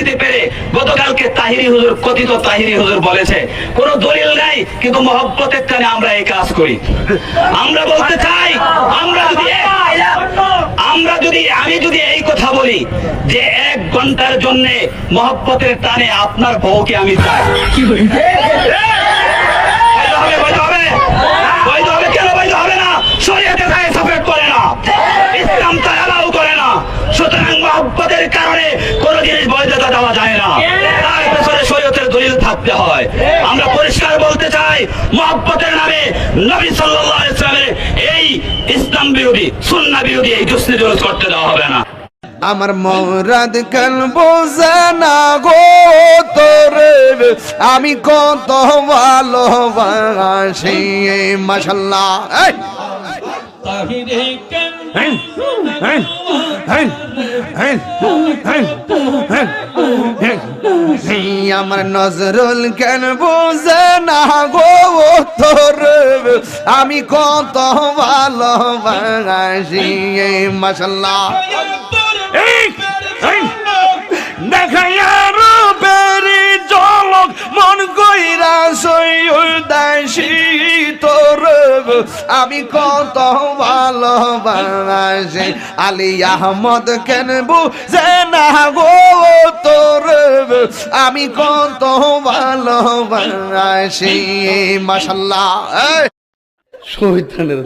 বুঝতে পেরে গতকালকে তাহিরি হুজুর, কথিত তাহিরি হুজুর বলেছে কোনো দলিল নাই, কিন্তু মহব্বতের টানে আমরা এই কাজ করি। আমরা বলতে চাই, আমি যদি এই কথা বলি যে 1 ঘন্টার জন্য মহব্বতের টানে আপনার বউকে আমি চাই, বৈধ হবে? বৈধ হবে? কেন বৈধ হবে না? শরীয়তে গায়ে সাপোর্ট করে না, ইসলাম তা অ্যালাউ করে না। সুতরাং মহব্বতের কারণে কোনো জিনিস বৈধতা দেওয়া যায় না, তার পেছনে শরীয়তের দলিল থাকতে হয়। আমরা পরিষ্কার বলতে চাই, মহব্বতের নামে নবী সাল্লাল্লাহু আলাইহি ওয়াসাল্লামের এই ইসলাম বিরোধী, সুন্নাহ বিরোধী এই জুসনি জুলুস করতে দেওয়া হবে না। আমার মরাদ কাল বোঝে না গো তোরে, আমি কত ভালোবাসি মাশাআল্লাহ। আমার নজরুল কেন বোঝে না গো তোরে, আমি কত ভালোবাসি মাশাআল্লাহ। দেখাইয়া রূপেরি ঝলক মন কইরা সৈয়দাসি তোর, আমি কত ভালোবাসি। আলী আহমদ কেন বুঝে না গো তোর, আমি কত ভালোবাসি মাশাআল্লাহ। শহীদানের